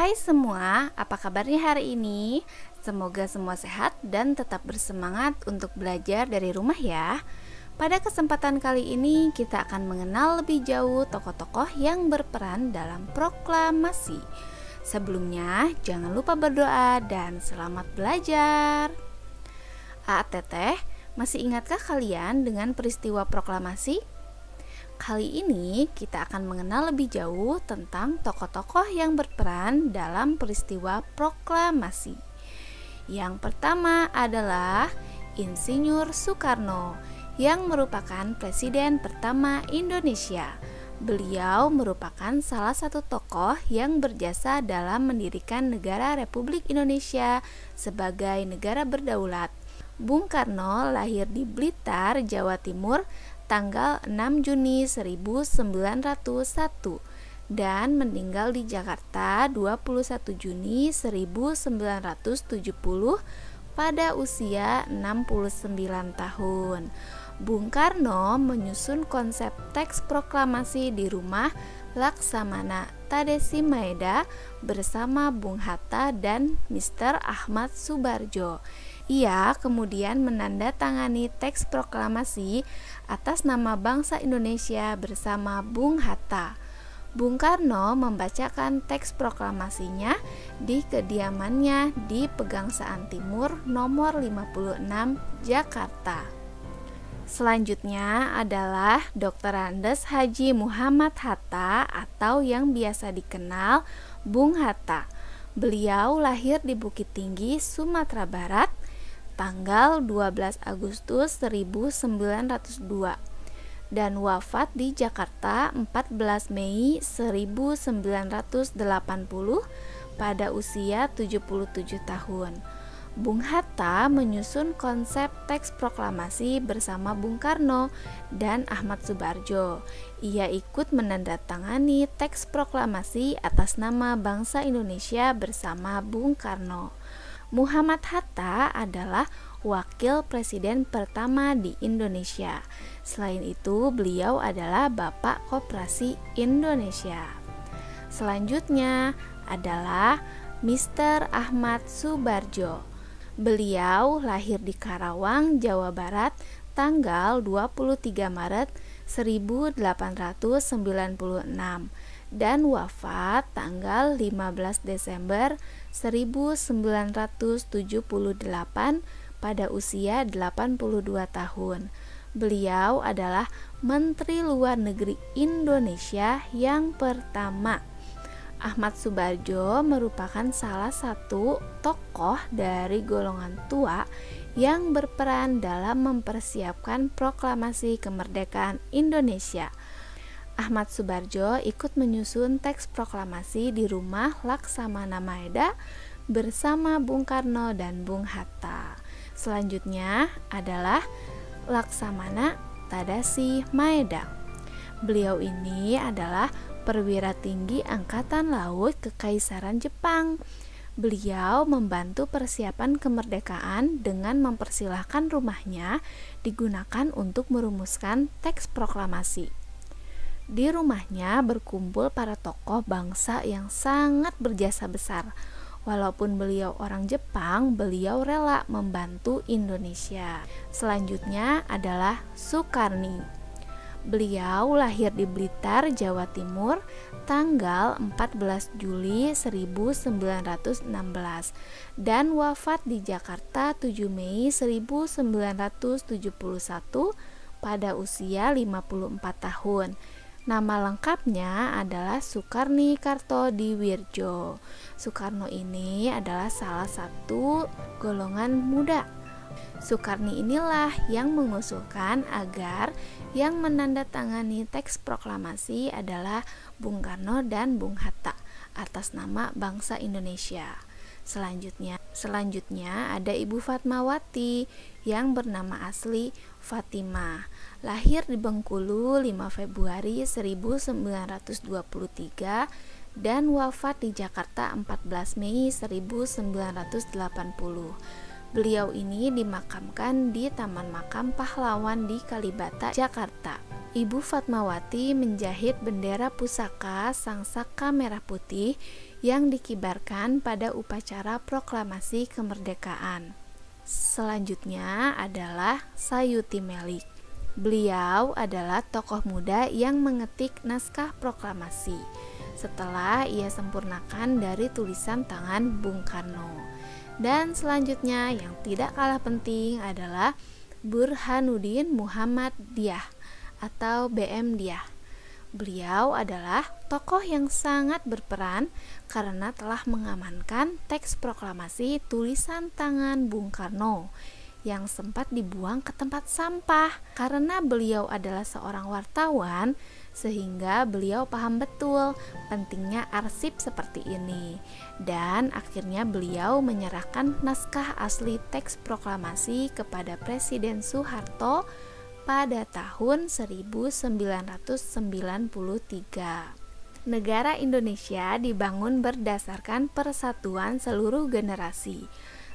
Hai semua, apa kabarnya hari ini? Semoga semua sehat dan tetap bersemangat untuk belajar dari rumah ya. Pada kesempatan kali ini kita akan mengenal lebih jauh tokoh-tokoh yang berperan dalam proklamasi. Sebelumnya, jangan lupa berdoa dan selamat belajar. Teteh, masih ingatkah kalian dengan peristiwa proklamasi? Kali ini kita akan mengenal lebih jauh tentang tokoh-tokoh yang berperan dalam peristiwa proklamasi. Yang pertama adalah Insinyur Soekarno yang merupakan presiden pertama Indonesia. Beliau merupakan salah satu tokoh yang berjasa dalam mendirikan negara Republik Indonesia sebagai negara berdaulat. Bung Karno lahir di Blitar, Jawa Timur tanggal 6 Juni 1901 dan meninggal di Jakarta 21 Juni 1970 pada usia 69 tahun. Bung Karno menyusun konsep teks proklamasi di rumah Laksamana Tadesi Maeda bersama Bung Hatta dan Mr. Ahmad Subarjo. Ia kemudian menandatangani teks proklamasi atas nama bangsa Indonesia bersama Bung Hatta. Bung Karno membacakan teks proklamasinya di kediamannya di Pegangsaan Timur nomor 56 Jakarta. Selanjutnya adalah Dr. Andes Haji Muhammad Hatta atau yang biasa dikenal Bung Hatta. Beliau lahir di Bukit Tinggi, Sumatera Barat tanggal 12 Agustus 1902 dan wafat di Jakarta 14 Mei 1980 pada usia 77 tahun. Bung Hatta menyusun konsep teks proklamasi bersama Bung Karno dan Ahmad Subarjo. Ia ikut menandatangani teks proklamasi atas nama bangsa Indonesia bersama Bung Karno. Muhammad Hatta adalah wakil presiden pertama di Indonesia. Selain itu, beliau adalah Bapak Koperasi Indonesia. Selanjutnya adalah Mr. Ahmad Subarjo. Beliau lahir di Karawang, Jawa Barat tanggal 23 Maret 1896 dan wafat tanggal 15 Desember 1978 pada usia 82 tahun. Beliau adalah Menteri Luar Negeri Indonesia yang pertama. Ahmad Subarjo merupakan salah satu tokoh dari golongan tua yang berperan dalam mempersiapkan proklamasi kemerdekaan Indonesia. Ahmad Subarjo ikut menyusun teks proklamasi di rumah Laksamana Maeda bersama Bung Karno dan Bung Hatta. Selanjutnya adalah Laksamana Tadasi Maeda. Beliau ini adalah perwira tinggi Angkatan Laut Kekaisaran Jepang. Beliau membantu persiapan kemerdekaan dengan mempersilahkan rumahnya digunakan untuk merumuskan teks proklamasi. Di rumahnya berkumpul para tokoh bangsa yang sangat berjasa besar. Walaupun beliau orang Jepang, beliau rela membantu Indonesia. Selanjutnya adalah Soekarni. Beliau lahir di Blitar, Jawa Timur tanggal 14 Juli 1916 dan wafat di Jakarta 7 Mei 1971 pada usia 54 tahun. Nama lengkapnya adalah Soekarni Kartodiwirjo. Soekarno ini adalah salah satu golongan muda. Soekarni inilah yang mengusulkan agar yang menandatangani teks proklamasi adalah Bung Karno dan Bung Hatta atas nama bangsa Indonesia. Selanjutnya ada Ibu Fatmawati yang bernama asli Fatimah. Lahir di Bengkulu 5 Februari 1923 dan wafat di Jakarta 14 Mei 1980. Beliau ini dimakamkan di Taman Makam Pahlawan di Kalibata, Jakarta. Ibu Fatmawati menjahit bendera pusaka Sang Saka Merah Putih yang dikibarkan pada upacara proklamasi kemerdekaan. Selanjutnya adalah Sayuti Melik. Beliau adalah tokoh muda yang mengetik naskah proklamasi setelah ia sempurnakan dari tulisan tangan Bung Karno. Dan selanjutnya yang tidak kalah penting adalah Burhanuddin Muhammad Dyah atau BM Dyah. Beliau adalah tokoh yang sangat berperan karena telah mengamankan teks proklamasi tulisan tangan Bung Karno yang sempat dibuang ke tempat sampah. Karena beliau adalah seorang wartawan, sehingga beliau paham betul pentingnya arsip seperti ini. Dan akhirnya beliau menyerahkan naskah asli teks proklamasi kepada Presiden Soeharto pada tahun 1993. Negara Indonesia dibangun berdasarkan persatuan seluruh generasi.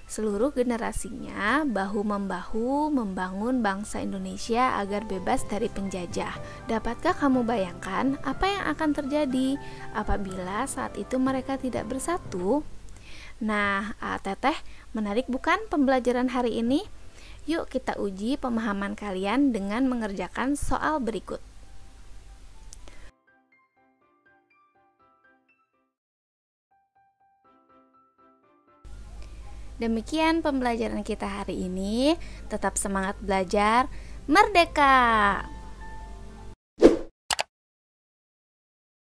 Seluruh generasinya bahu-membahu membangun bangsa Indonesia agar bebas dari penjajah. Dapatkah kamu bayangkan apa yang akan terjadi apabila saat itu mereka tidak bersatu? Nah, Teteh, menarik bukan pembelajaran hari ini? Yuk kita uji pemahaman kalian dengan mengerjakan soal berikut. Demikian pembelajaran kita hari ini. Tetap semangat belajar. Merdeka!